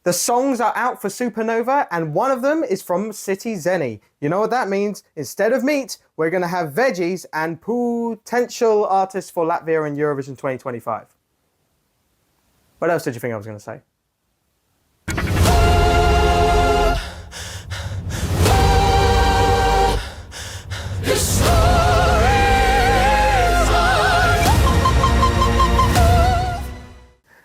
The songs are out for Supernova, and one of them is from Citi Zēni. You know what that means? Instead of meat, we're going to have veggies and potential artists for Latvia and Eurovision 2025. What else did you think I was going to say?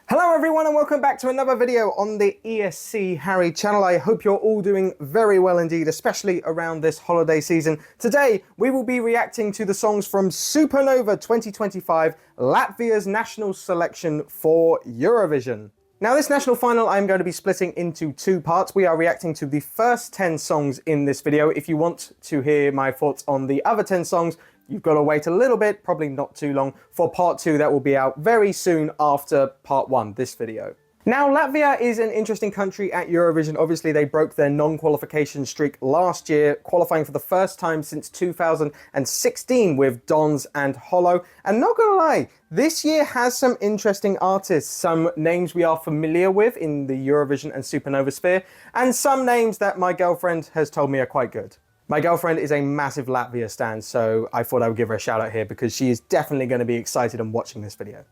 Hello everyone and welcome back to another video on the ESC Harry channel. I hope you're all doing very well indeed, especially around this holiday season. Today we will be reacting to the songs from Supernova 2025, Latvia's national selection for Eurovision. Now this national final I'm going to be splitting into two parts. We are reacting to the first 10 songs in this video. If you want to hear my thoughts on the other 10 songs, you've got to wait a little bit, probably not too long, for part 2 that will be out very soon after part 1, this video. Now, Latvia is an interesting country at Eurovision. Obviously, they broke their non-qualification streak last year, qualifying for the first time since 2016 with Dons and Holo. And not gonna lie, this year has some interesting artists, some names we are familiar with in the Eurovision and Supernova sphere, and some names that my girlfriend has told me are quite good. My girlfriend is a massive Latvia stan, so I thought I would give her a shout out here because she is definitely going to be excited and watching this video.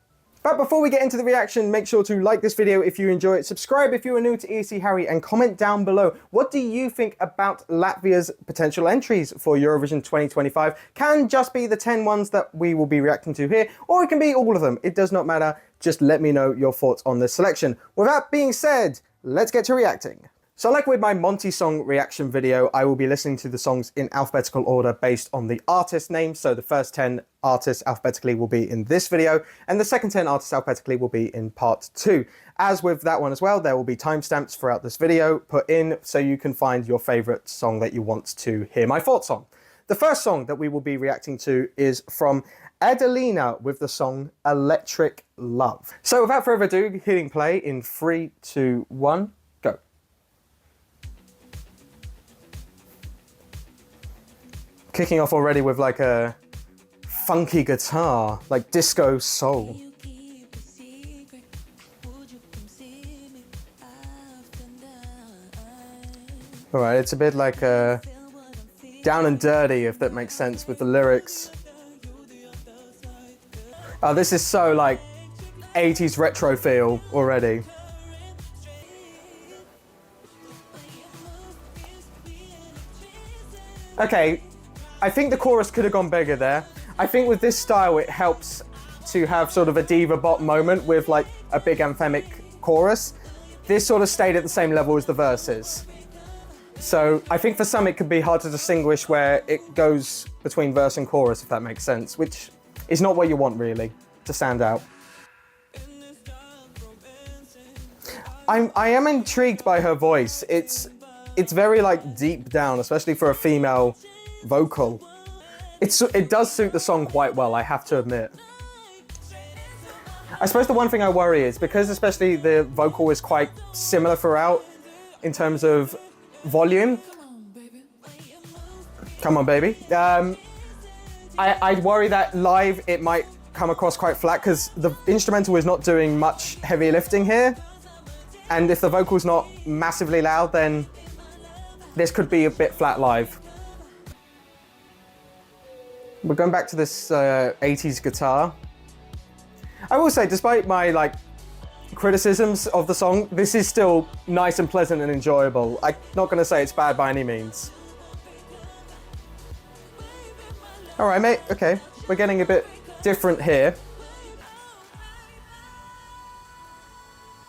But before we get into the reaction, make sure to like this video if you enjoy it, subscribe if you are new to ESC Harry, and comment down below. What do you think about Latvia's potential entries for Eurovision 2025? Can just be the 10 ones that we will be reacting to here, or it can be all of them. It does not matter. Just let me know your thoughts on this selection. With that being said, let's get to reacting. So like with my Monty song reaction video, I will be listening to the songs in alphabetical order based on the artist name. So the first 10 artists alphabetically will be in this video, and the second 10 artists alphabetically will be in part 2. As with that one as well, there will be timestamps throughout this video put in so you can find your favorite song that you want to hear my thoughts on. The first song that we will be reacting to is from Adelina with the song Electric Love. So without further ado, hitting play in 3, 2, 1. Kicking off already with like a funky guitar, like disco soul. Alright, it's a bit like down and dirty, if that makes sense, with the lyrics. Oh, this is so like 80s retro feel already. Okay. I think the chorus could have gone bigger there. I think with this style it helps to have sort of a diva bop moment with like a big anthemic chorus. This sort of stayed at the same level as the verses. So I think for some it could be hard to distinguish where it goes between verse and chorus, if that makes sense, which is not what you want really to stand out. I am intrigued by her voice. It's very like deep down, especially for a female vocal. It does suit the song quite well, I have to admit. I suppose the one thing I worry is because especially the vocal is quite similar throughout in terms of volume. Come on, baby. I worry that live it might come across quite flat because the instrumental is not doing much heavy lifting here. And if the vocal's not massively loud, then this could be a bit flat live. We're going back to this 80s guitar. I will say, despite my like criticisms of the song, this is still nice and pleasant and enjoyable. I'm not going to say it's bad by any means. All right, mate. Okay, we're getting a bit different here.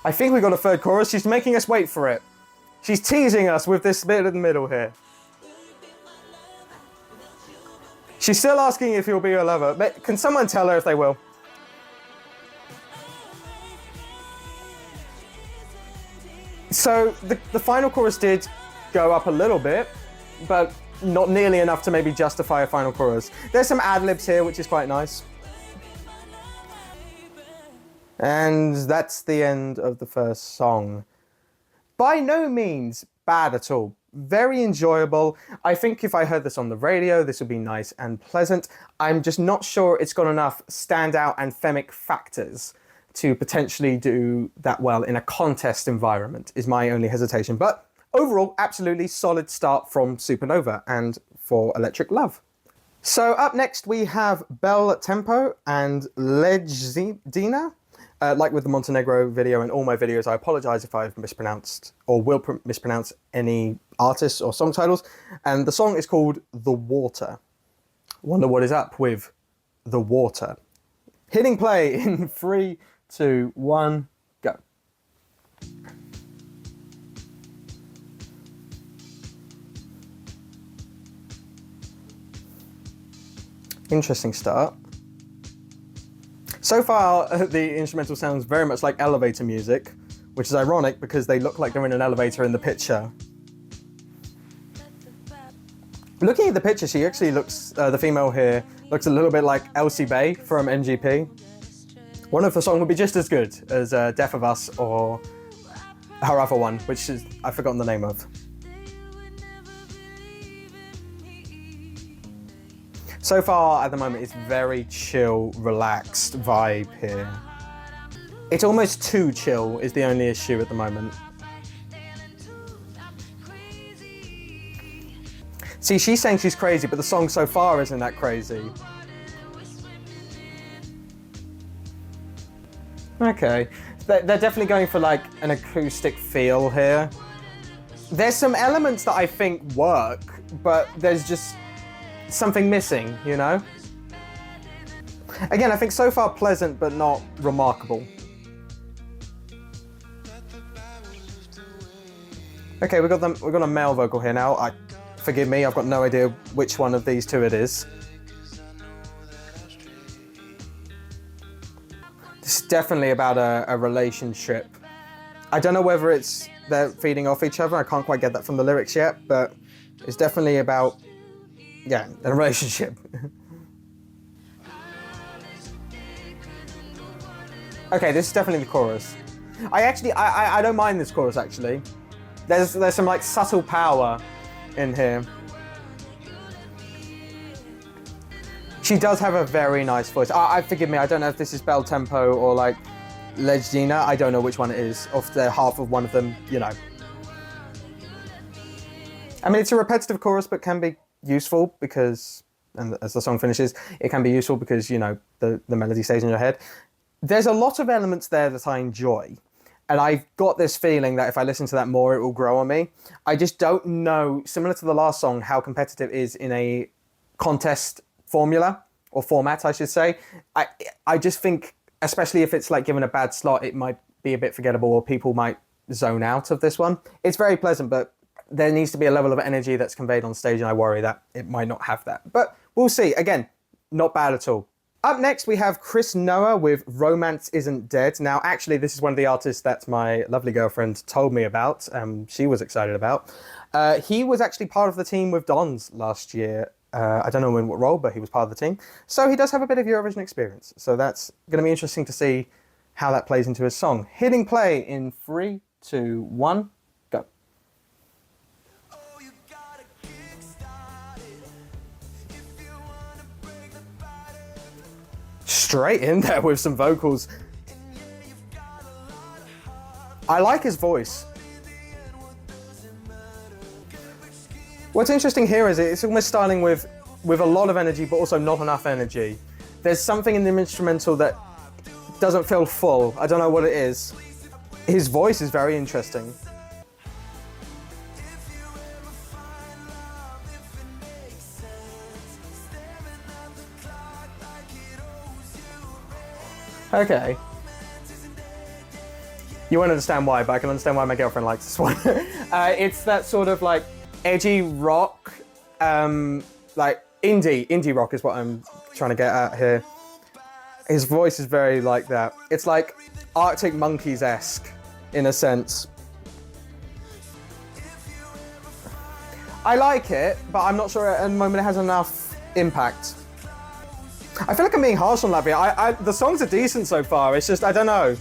I think we got a third chorus. She's making us wait for it. She's teasing us with this bit in the middle here. She's still asking if he'll be her lover. Can someone tell her if they will? So the final chorus did go up a little bit, but not nearly enough to maybe justify a final chorus. There's some ad-libs here, which is quite nice. And that's the end of the first song. By no means bad at all. Very enjoyable. I think if I heard this on the radio, this would be nice and pleasant. I'm just not sure it's got enough standout anthemic factors to potentially do that well in a contest environment is my only hesitation. But overall, absolutely solid start from Supernova and for Electric Love. So up next we have Bel Tempo and Legzdina. Like with the Montenegro video and all my videos, I apologise if I've mispronounced or will mispronounce any artists or song titles. And the song is called The Water. Wonder what is up with The Water. Hitting play in 3, 2, 1, go. Interesting start. So far, the instrumental sounds very much like elevator music, which is ironic because they look like they're in an elevator in the picture. Looking at the picture, she actually looks, the female here, looks a little bit like Elsie Bay from NGP. One of the songs would be just as good as Death of Us or her other one, which is, I've forgotten the name of. So far, at the moment, it's very chill, relaxed vibe here. It's almost too chill is the only issue at the moment. See, she's saying she's crazy, but the song so far isn't that crazy. Okay, they're definitely going for like an acoustic feel here. There's some elements that I think work, but there's just something missing, you know? Again, I think so far pleasant, but not remarkable. Okay, we've got a male vocal here now. Forgive me, I've got no idea which one of these two it is. This is definitely about a relationship. I don't know whether they're feeding off each other. I can't quite get that from the lyrics yet, but it's definitely about, yeah, a relationship. Okay, this is definitely the chorus. I don't mind this chorus actually. There's some like subtle power in here. She does have a very nice voice. Forgive me, I don't know if this is Bel Tempo or like Legzdina. I don't know which one it is. Off the half of one of them, you know. I mean, it's a repetitive chorus, but can be useful because, and as the song finishes, it can be useful because, you know, the melody stays in your head. There's a lot of elements there that I enjoy. And I've got this feeling that if I listen to that more, it will grow on me. I just don't know, similar to the last song, how competitive it is in a contest formula, or format, I should say. I just think, especially if it's like given a bad slot, it might be a bit forgettable or people might zone out of this one. It's very pleasant, but there needs to be a level of energy that's conveyed on stage, and I worry that it might not have that. But we'll see. Again, not bad at all. Up next, we have Chris Noah with Romance Isn't Dead. Now, actually, this is one of the artists that my lovely girlfriend told me about. She was excited about. He was actually part of the team with Dons last year. I don't know in what role, but he was part of the team. So he does have a bit of Eurovision experience. So that's going to be interesting to see how that plays into his song. Hitting play in 3, 2, 1, go. Straight in there with some vocals. I like his voice. What's interesting here is it's almost starting with a lot of energy, but also not enough energy. There's something in the instrumental that doesn't feel full. I don't know what it is. His voice is very interesting. Okay. You won't understand why, but I can understand why my girlfriend likes this one. It's that sort of like edgy rock, like indie rock is what I'm trying to get at here. His voice is very like that. It's like Arctic Monkeys-esque in a sense. I like it, but I'm not sure at the moment it has enough impact. I feel like I'm being harsh on LATVIA. The songs are decent so far, it's just, I don't know.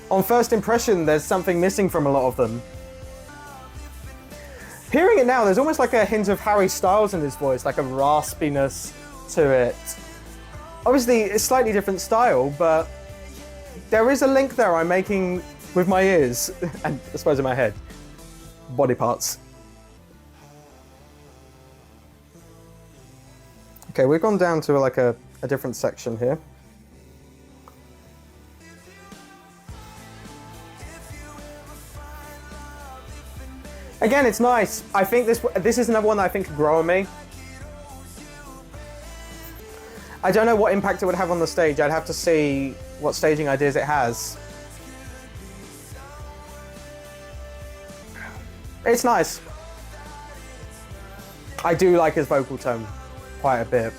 On first impression, there's something missing from a lot of them. Hearing it now, there's almost like a hint of Harry Styles in his voice, like a raspiness to it. Obviously, it's a slightly different style, but There is a link there I'm making with my ears, and I suppose in my head. Body parts. Okay, we've gone down to like a different section here. Again, it's nice. I think this is another one that I think could grow on me. I don't know what impact it would have on the stage. I'd have to see what staging ideas it has. It's nice. I do like his vocal tone quite a bit.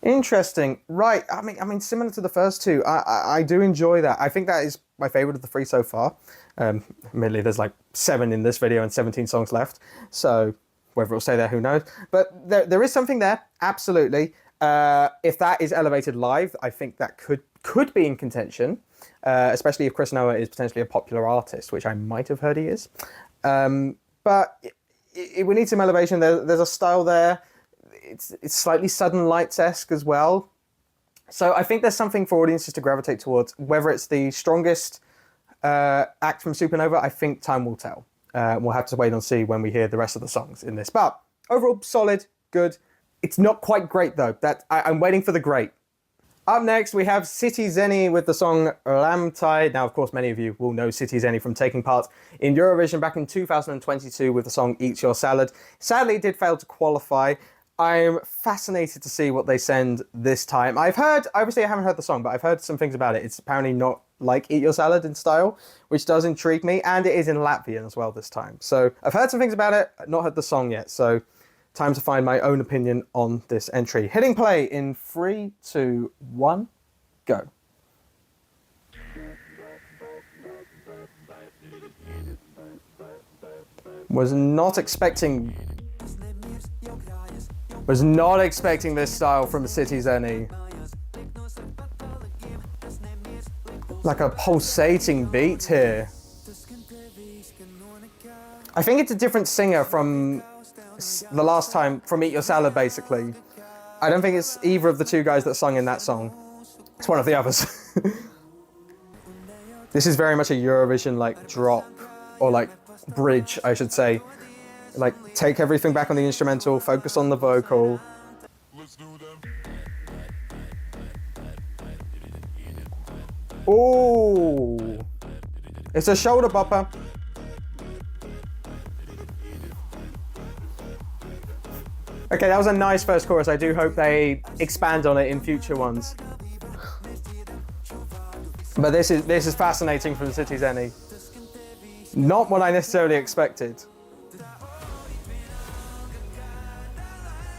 Interesting. Right. I mean, similar to the first two, I do enjoy that. I think that is my favorite of the three so far. Admittedly, there's like 7 in this video and 17 songs left. So whether it'll stay there, who knows? But there is something there, absolutely. If that is elevated live, I think that could be in contention, especially if Chris Noah is potentially a popular artist, which I might have heard he is. But we need some elevation. There's a style there. It's slightly Southern Lights-esque as well. So I think there's something for audiences to gravitate towards. Whether it's the strongest act from Supernova, I think time will tell. We'll have to wait and see when we hear the rest of the songs in this. But overall, solid, good. It's not quite great though. I'm waiting for the great. Up next, we have Citi Zēni with the song Ramtai. Now, of course, many of you will know Citi Zēni from taking part in Eurovision back in 2022 with the song Eat Your Salad. Sadly, it did fail to qualify. I'm fascinated to see what they send this time. Obviously I haven't heard the song, but I've heard some things about it. It's apparently not like Eat Your Salad in style, which does intrigue me, and it is in Latvian as well this time. So I've heard some things about it, not heard the song yet, so time to find my own opinion on this entry. Hitting play in 3, 2, 1, go. Was not expecting this style from Citi Zēni. Like a pulsating beat here. I think it's a different singer from the last time, from Eat Your Salad, basically. I don't think it's either of the two guys that sung in that song. It's one of the others. This is very much a Eurovision like drop, or like bridge, I should say. Like, take everything back on the instrumental, focus on the vocal. Ooh, it's a shoulder bopper. Okay, that was a nice first chorus. I do hope they expand on it in future ones. But this is fascinating from Citi Zēni. Not what I necessarily expected.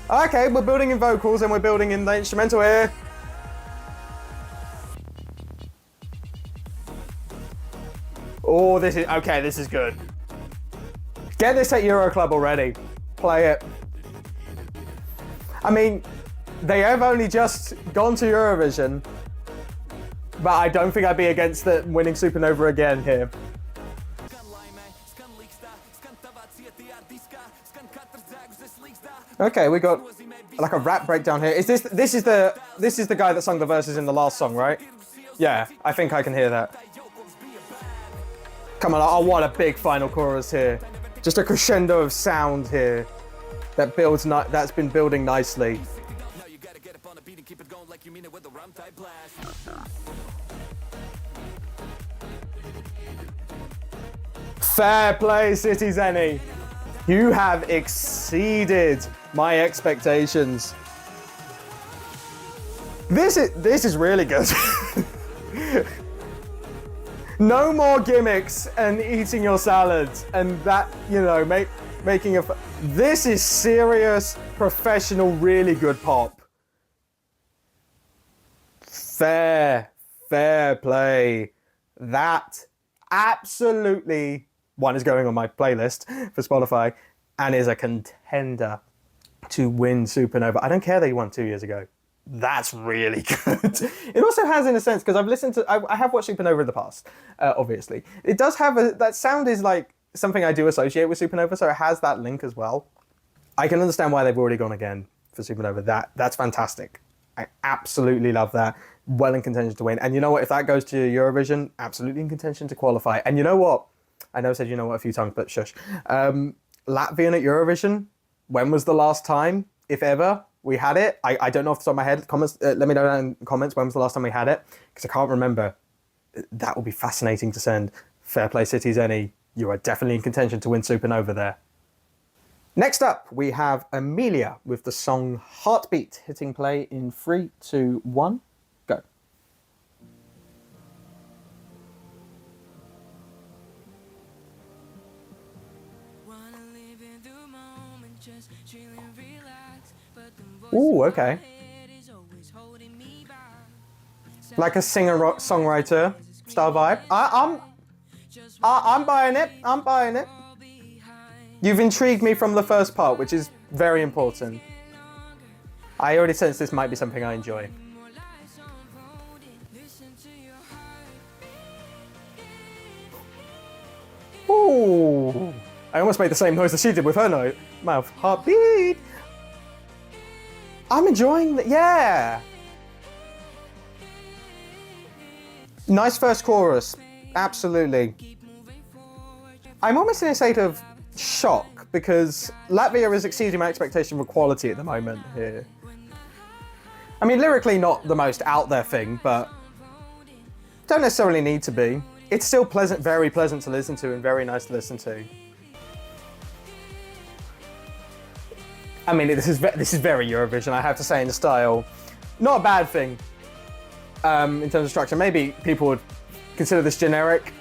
Okay, we're building in vocals and we're building in the instrumental here. Oh, this is good. Get this at Euro Club already. Play it. I mean, they have only just gone to Eurovision, but I don't think I'd be against winning Supernova again here. Okay, we got like a rap breakdown here. This is the guy that sung the verses in the last song, right? Yeah, I think I can hear that. Come on, I want a big final chorus here. Just a crescendo of sound here that's been building nicely. Fair play, Citi Zēni. You have exceeded my expectations. This is really good. No more gimmicks and eating your salad and that, you know, making a... This is serious, professional, really good pop. Fair play. That absolutely... One is going on my playlist for Spotify and is a contender to win Supernova. I don't care that he won 2 years ago. That's really good. It also has, in a sense, because I have watched Supernova in the past, obviously. It does have that sound is like something I do associate with Supernova, so it has that link as well. I can understand why they've already gone again for Supernova. That's fantastic. I absolutely love that. Well in contention to win. And you know what? If that goes to Eurovision, absolutely in contention to qualify. And you know what? I know I said you know what a few times, but shush. Latvian at Eurovision, when was the last time, if ever, we had it? I don't know off the top of my head. Comments. Let me know down in the comments when was the last time we had it, because I can't remember. That would be fascinating to send. Fair play, Citi, Zēni. You are definitely in contention to win Supernova there. Next up, we have Emilija with the song Heartbeat, hitting play in 3, 2, 1, go. Ooh, okay. Like a singer-songwriter style vibe. I'm buying it. I'm buying it. You've intrigued me from the first part, which is very important. I already sense this might be something I enjoy. Ooh. I almost made the same noise as she did with her mouth. Heartbeat. I'm enjoying that. Yeah. Nice first chorus. Absolutely. I'm almost in a state of shock because Latvia is exceeding my expectation for quality at the moment here. I mean, lyrically not the most out there thing, but don't necessarily need to be. It's still pleasant, very pleasant to listen to and very nice to listen to. I mean, this is very Eurovision, I have to say, in the style. Not a bad thing in terms of structure. Maybe people would consider this generic.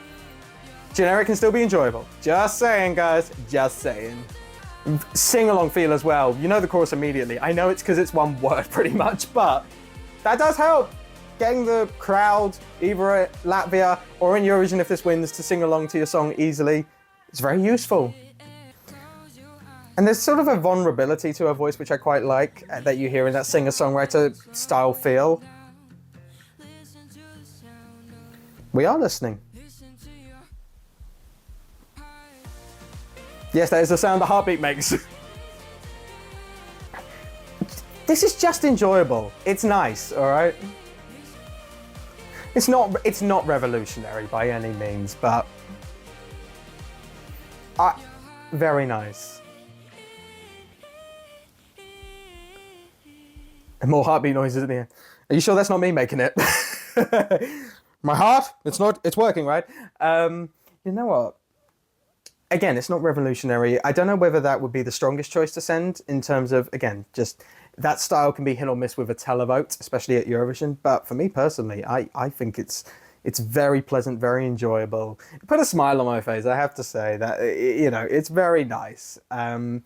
Generic can still be enjoyable. Just saying, guys, just saying. Sing-along feel as well. You know the chorus immediately. I know it's because it's one word pretty much, but that does help. Getting the crowd, either at Latvia or in Eurovision if this wins, to sing along to your song easily. It's very useful. And there's sort of a vulnerability to her voice, which I quite like, that you hear in that singer-songwriter style feel. We are listening. Yes, that is the sound the heartbeat makes. This is just enjoyable. It's nice, all right? It's not revolutionary by any means, but very nice. And more heartbeat noises at the end. Are you sure that's not me making it? My heart? It's working, right? You know what? Again, it's not revolutionary. I don't know whether that would be the strongest choice to send in terms of, again, just that style can be hit or miss with a televote, especially at Eurovision. But for me personally, I think it's very pleasant, very enjoyable. Put a smile on my face, I have to say that, you know, it's very nice. And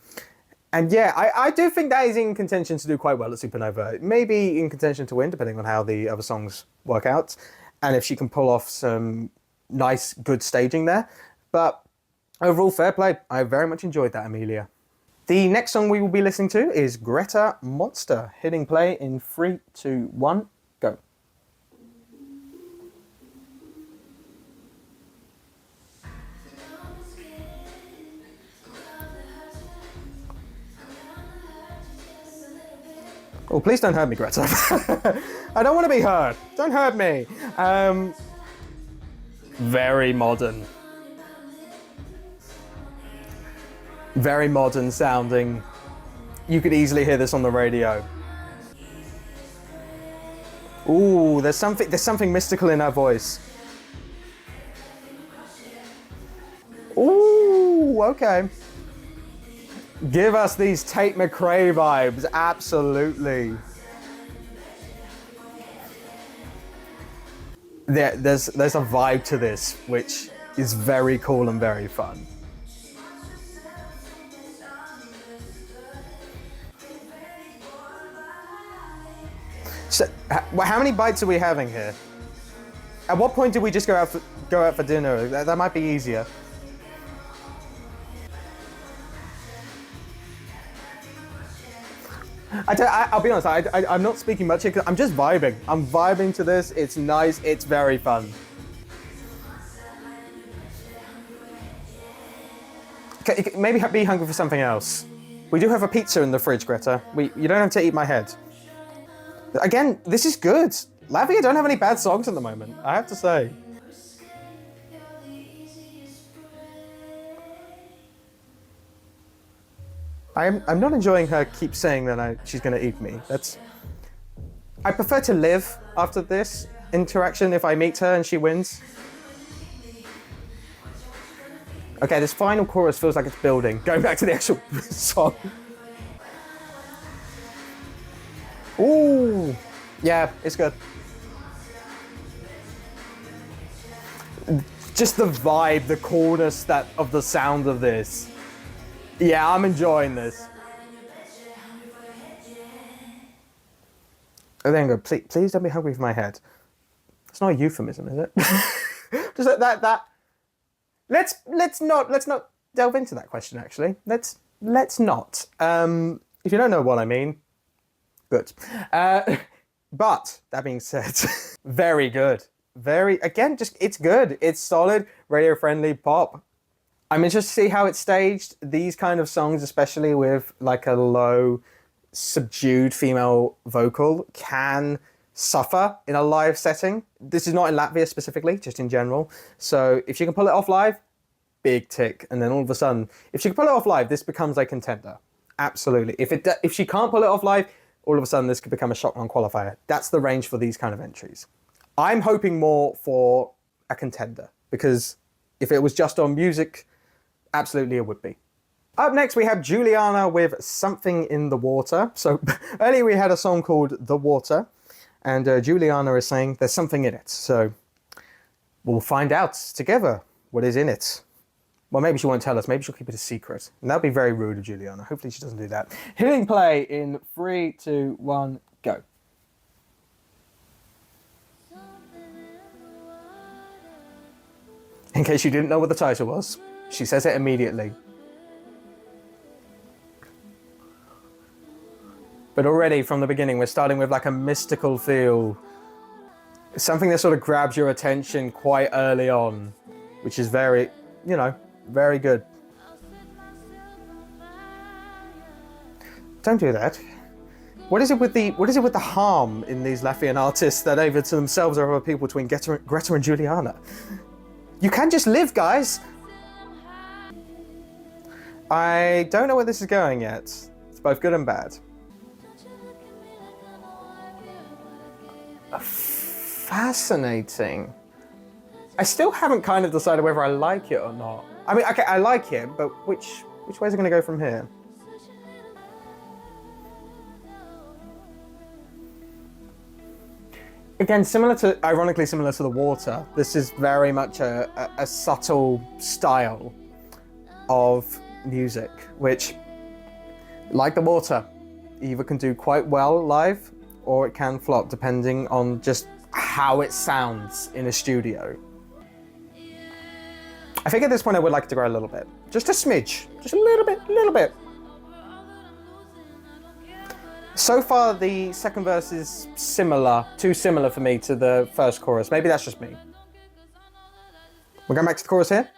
yeah, I do think that is in contention to do quite well at Supernova. Maybe in contention to win, depending on how the other songs work out. And if she can pull off some nice, good staging there. But overall, fair play. I very much enjoyed that, Emilija. The next song we will be listening to is Grēta Monster, hitting play in 3, 2, 1, go. Oh, please don't hurt me, Grēta. I don't want to be hurt. Don't hurt me. Very modern. Very modern sounding. You could easily hear this on the radio. Ooh, there's something mystical in her voice. Ooh, okay. Give us these Tate McRae vibes, absolutely. There's a vibe to this which is very cool and very fun. So, how many bites are we having here? At what point did we just go out for dinner? That might be easier. I'll be honest, I'm not speaking much here because I'm just vibing. I'm vibing to this. It's nice. It's very fun. Okay, maybe be hungry for something else. We do have a pizza in the fridge, Grēta. You don't have to eat my head. Again, this is good. Latvia don't have any bad songs at the moment, I have to say. I'm not enjoying her keep saying that she's going to eat me. I prefer to live after this interaction if I meet her and she wins. Okay, this final chorus feels like it's building. Going back to the actual song. Ooh, yeah, it's good. Just the vibe, the coolness of the sound of this. Yeah, I'm enjoying this. Oh, there you go. Please don't be hungry for my head. It's not a euphemism, is it? Just that. Let's not delve into that question. Actually, let's not. If you don't know what I mean, good. But that being said, very good. It's good. It's solid, radio-friendly pop. I'm interested to see how it's staged. These kind of songs, especially with like a low, subdued female vocal, can suffer in a live setting. This is not in Latvia specifically, just in general. So if she can pull it off live, big tick. And then all of a sudden, if she can pull it off live, this becomes a contender. Absolutely. If she can't pull it off live, all of a sudden this could become a shock non-qualifier. That's the range for these kind of entries. I'm hoping more for a contender, because if it was just on music, absolutely it would be. Up next we have Julianna with Something in the Water. So earlier we had a song called The Water, and Julianna is saying there's something in it. So we'll find out together what is in it. Well, maybe she won't tell us. Maybe she'll keep it a secret. And that'd be very rude of Julianna. Hopefully she doesn't do that. Hitting play in 3, 2, 1, go. In case you didn't know what the title was, she says it immediately. But already from the beginning, we're starting with like a mystical feel. Something that sort of grabs your attention quite early on, which is very, very good. Don't do that. What is it with the harm in these Latvian artists that either to themselves or other people between Grēta and Julianna? You can just live, guys. I don't know where this is going yet. It's both good and bad. Fascinating. I still haven't kind of decided whether I like it or not. I mean, okay, I like it, but which way is it going to go from here? Again, ironically similar to The Water, this is very much a subtle style of music, which, like The Water, either can do quite well live or it can flop, depending on just how it sounds in a studio. I think at this point I would like to grow a little bit. Just a smidge. Just a little bit. So far, the second verse is too similar for me to the first chorus. Maybe that's just me. We're going back to the chorus here.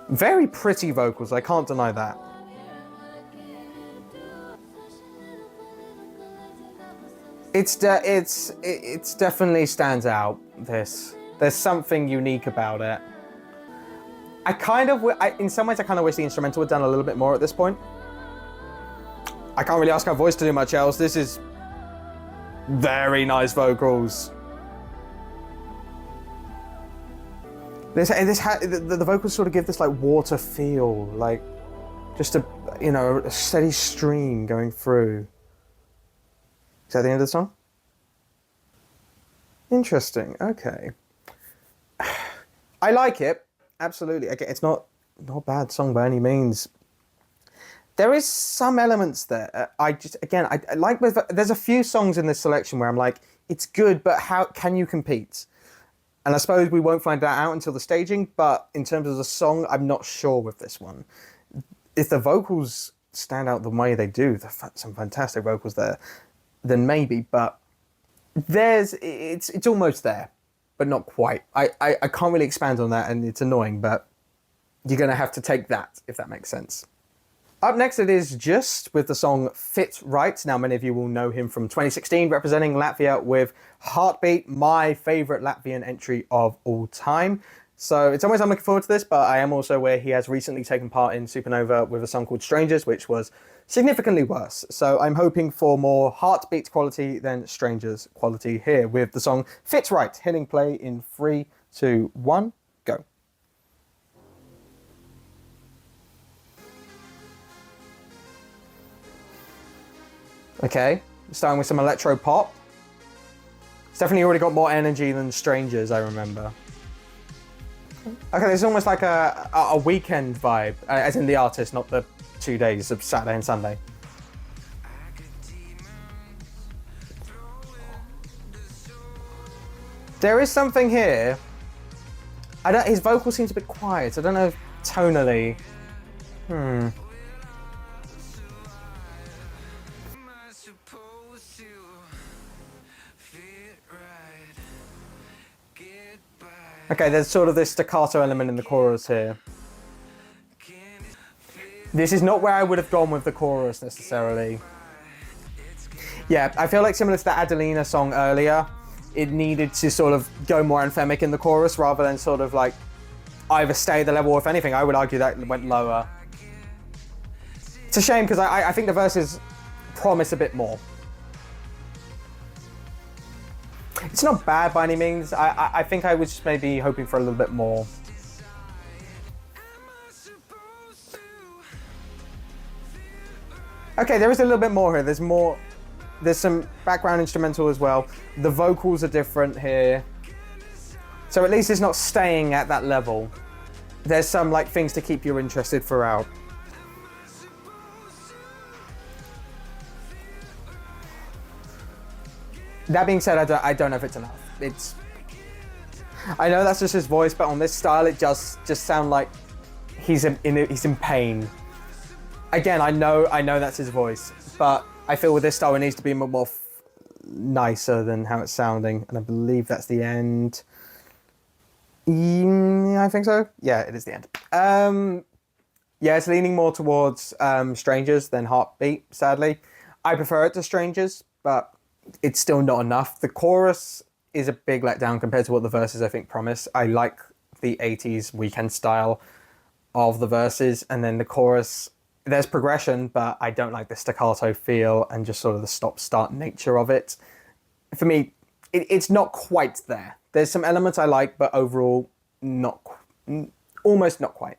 Very pretty vocals, I can't deny that. It's definitely stands out, this. There's something unique about it. In some ways I kind of wish the instrumental had done a little bit more at this point. I can't really ask her voice to do much else. This is very nice vocals. The vocals sort of give this like water feel, like just a steady stream going through. Is that the end of the song? Interesting. Okay. I like it. Absolutely. Okay, it's not a bad song by any means. There is some elements there. I like there's a few songs in this selection where I'm like, it's good, but how can you compete? And I suppose we won't find that out until the staging, but in terms of the song, I'm not sure with this one. If the vocals stand out the way they do, some fantastic vocals there, then maybe, but it's almost there, but not quite. I can't really expand on that, and it's annoying, but you're going to have to take that, if that makes sense. Up next it is Just with the song Fit Right. Now many of you will know him from 2016 representing Latvia with Heartbeat, my favourite Latvian entry of all time. So it's always I'm looking forward to this, but I am also aware he has recently taken part in Supernova with a song called Strangers, which was significantly worse. So I'm hoping for more Heartbeat quality than Strangers quality here with the song Fit Right, hitting play in 3, 2, 1, go. Okay, starting with some electro pop. It's definitely already got more energy than Strangers, I remember. Okay, this is almost like a weekend vibe, as in the artist, not the 2 days of Saturday and Sunday. There is something here. His vocal seems a bit quiet. I don't know if tonally. Okay, there's sort of this staccato element in the chorus here. This is not where I would have gone with the chorus necessarily. Yeah, I feel like similar to the Adelina song earlier, it needed to sort of go more anthemic in the chorus rather than sort of like either stay at the level, or if anything, I would argue that it went lower. It's a shame because I think the verses promise a bit more. It's not bad by any means. I think I was just maybe hoping for a little bit more. Okay, there is a little bit more here. There's some background instrumental as well. The vocals are different here. So at least it's not staying at that level. There's some like things to keep you interested throughout. That being said, I don't know if it's enough. I know that's just his voice, but on this style, it just sound like he's in pain. Again, I know that's his voice, but I feel with this style, it needs to be more nicer than how it's sounding, and I believe that's the end. I think so. Yeah, it is the end. Yeah, it's leaning more towards Strangers than Heartbeat, sadly. I prefer it to Strangers, but it's still not enough. The chorus is a big letdown compared to what the verses, I think, promise. I like the 80s weekend style of the verses, and then the chorus, there's progression, but I don't like the staccato feel and just sort of the stop-start nature of it. For me, it's not quite there. There's some elements I like, but overall, almost not quite.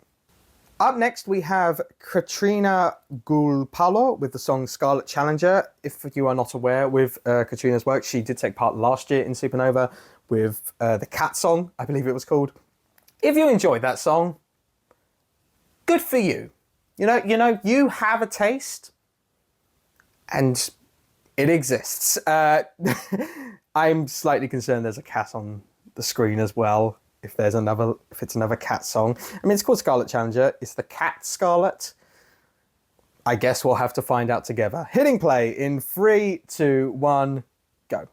Up next, we have Katrīna Gupalo with the song Scarlett Challenger. If you are not aware with Katrīna's work, she did take part last year in Supernova with the Cat song, I believe it was called. If you enjoyed that song, good for you. You know, you have a taste, and it exists. I'm slightly concerned there's a cat on the screen as well. If it's another cat song. I mean, it's called Scarlett Challenger. It's the cat Scarlett. I guess we'll have to find out together. Hitting play in 3, 2, 1, go.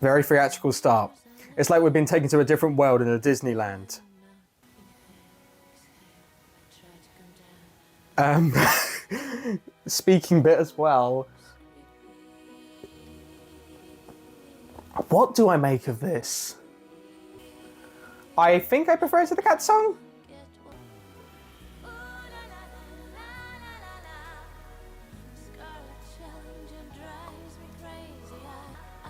Very theatrical start. It's like we've been taken to a different world in a Disneyland. Speaking bit as well. What do I make of this? I think I prefer it to the cat song.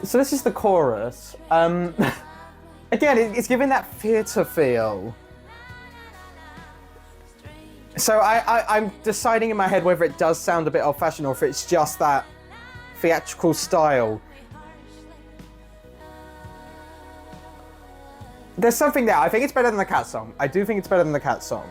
So this is the chorus. Again, it's giving that theatre feel. So I'm deciding in my head whether it does sound a bit old-fashioned or if it's just that theatrical style. There's something there. I think it's better than the cat song. I do think it's better than the cat song.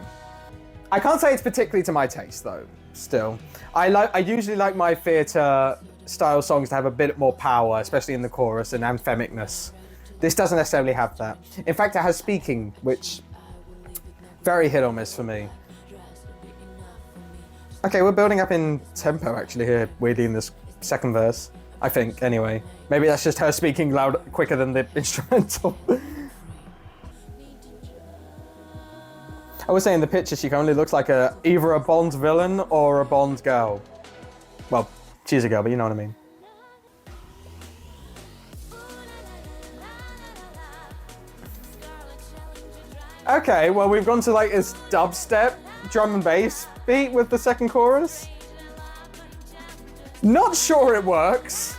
I can't say it's particularly to my taste though, still. I usually like my theatre style songs to have a bit more power, especially in the chorus and anthemicness. This doesn't necessarily have that. In fact, it has speaking, which very hit or miss for me. Okay, we're building up in tempo actually here, weirdly in this second verse. I think, anyway. Maybe that's just her speaking quicker than the instrumental. I would say in the picture she only looks like either a Bond villain or a Bond girl. Well, she's a girl, but you know what I mean. Okay, well we've gone to like this dubstep drum and bass beat with the second chorus. Not sure it works.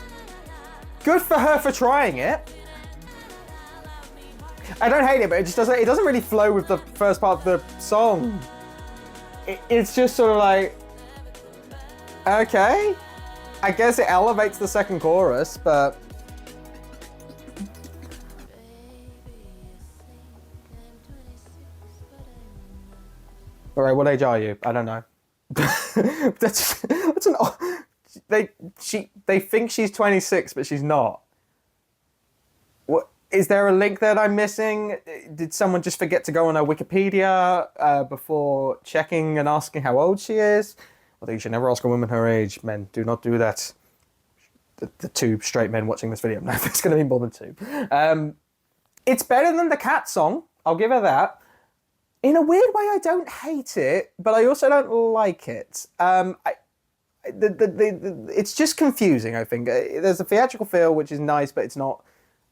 Good for her for trying it. I don't hate it, but it doesn't really flow with the first part of the song. It's just sort of like, okay. I guess it elevates the second chorus, but all right, what age are you? I don't know. that's an. They think she's 26, but she's not. What is there a link that I'm missing? Did someone just forget to go on her Wikipedia before checking and asking how old she is? Although you should never ask a woman her age. Men, do not do that. The two straight men watching this video. No, there's going to be more than two. It's better than the Cat song. I'll give her that. In a weird way, I don't hate it, but I also don't like it. It's just confusing, I think. There's a theatrical feel, which is nice, but it's not.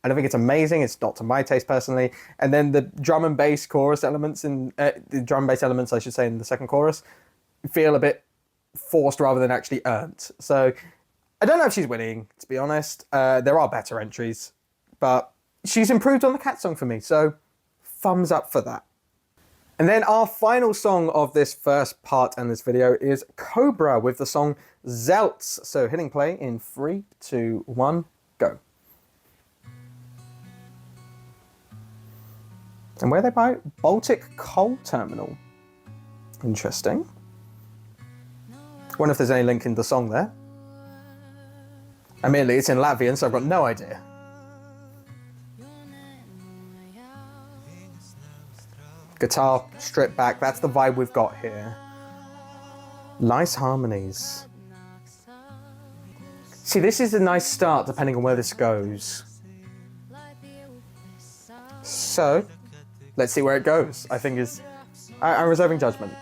I don't think it's amazing. It's not to my taste personally. And then the drum and bass chorus elements the drum and bass elements, I should say, in the second chorus, feel a bit forced rather than actually earned. So I don't know if she's winning, to be honest. There are better entries, but she's improved on the Cat song for me. So thumbs up for that. And then our final song of this first part and this video is KoBra with the song Zelts. So hitting play in 3, 2, 1, go. And where are they by? Baltic Coal Terminal. Interesting. Wonder if there's any link in the song there. Admittedly, it's in Latvian, so I've got no idea. Guitar stripped back, that's the vibe we've got here. Nice harmonies. See, this is a nice start depending on where this goes. So, let's see where it goes. I think I'm reserving judgment.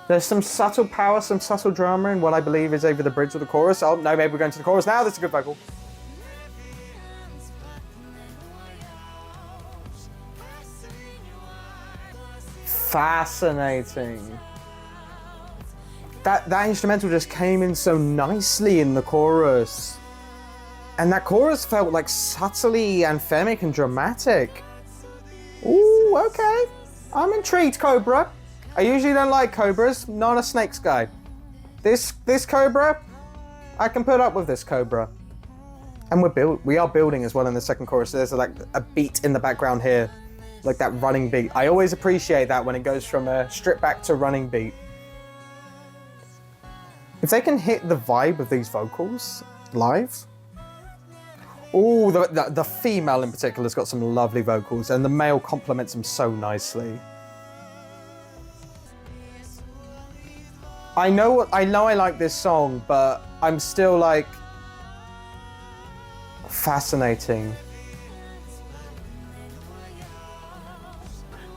There's some subtle power, some subtle drama in what I believe is over the bridge of the chorus. Oh, no, maybe we're going to the chorus now. That's a good vocal. Fascinating. That instrumental just came in so nicely in the chorus. And that chorus felt like subtly anthemic and dramatic. Ooh, okay. I'm intrigued, KoBra. I usually don't like cobras, not a snakes guy. This KoBra, I can put up with this KoBra. And we are building as well in the second chorus. There's like a beat in the background here, like that running beat. I always appreciate that when it goes from a strip back to running beat. If they can hit the vibe of these vocals live. Ooh, the female in particular has got some lovely vocals, and the male complements them so nicely. I know I like this song, but I'm still like fascinating.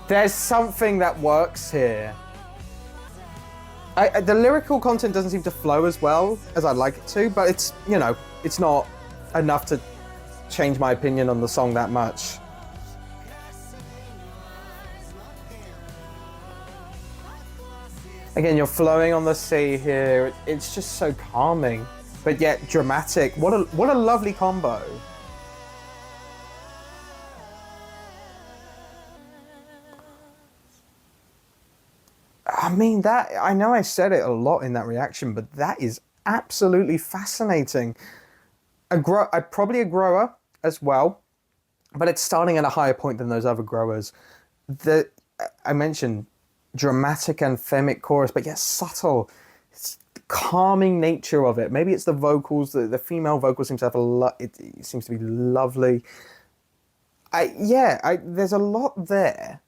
There's something that works here. The lyrical content doesn't seem to flow as well as I'd like it to, but it's, you know, it's not enough to change my opinion on the song that much. Again, you're flowing on the sea here. It's just so calming, but yet dramatic. What a lovely combo. I mean, I know I said it a lot in that reaction, but that is absolutely fascinating. Probably a grower as well, but it's starting at a higher point than those other growers. I mentioned dramatic anthemic chorus, but yet subtle. It's the calming nature of it. Maybe it's the vocals. The female vocals seem to have it seems to be lovely. There's a lot there.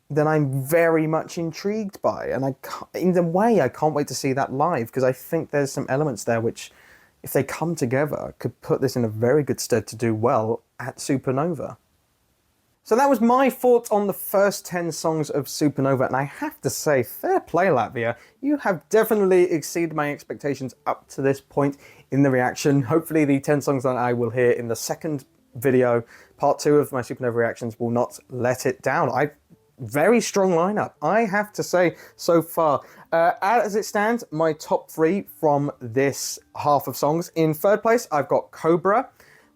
then I'm very much intrigued by. And in a way, I can't wait to see that live, because I think there's some elements there which, if they come together, could put this in a very good stead to do well at Supernova. So that was my thoughts on the first 10 songs of Supernova, and I have to say, fair play, Latvia. You have definitely exceeded my expectations up to this point in the reaction. Hopefully the 10 songs that I will hear in the second video, part 2 of my Supernova reactions, will not let it down. Very strong lineup, I have to say, so far. As it stands, my top 3 from this half of songs. In third place, I've got KoBra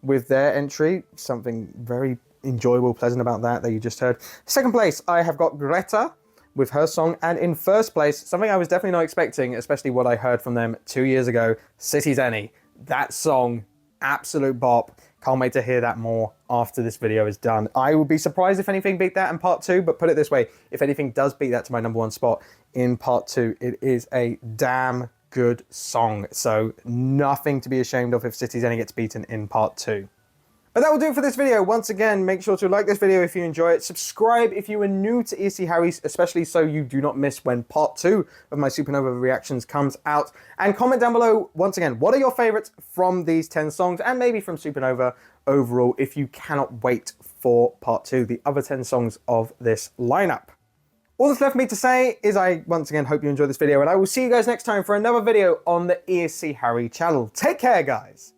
with their entry. Something very enjoyable, pleasant about that you just heard. Second place, I have got Grēta with her song. And in first place, something I was definitely not expecting, especially what I heard from them 2 years ago, Zēni. That song, absolute bop. Can't wait to hear that more after this video is done. I would be surprised if anything beat that in part 2, but put it this way, if anything does beat that to my #1 spot in part 2, it is a damn good song. So nothing to be ashamed of if Zēni gets beaten in part 2. But that will do it for this video. Once again, make sure to like this video if you enjoy it. Subscribe if you are new to ESC Harry's, especially so you do not miss when part 2 of my Supernova reactions comes out. And comment down below, once again, what are your favorites from these 10 songs, and maybe from Supernova overall, if you cannot wait for part 2, the other 10 songs of this lineup. All that's left for me to say is I once again hope you enjoyed this video, and I will see you guys next time for another video on the ESC Harry channel. Take care, guys.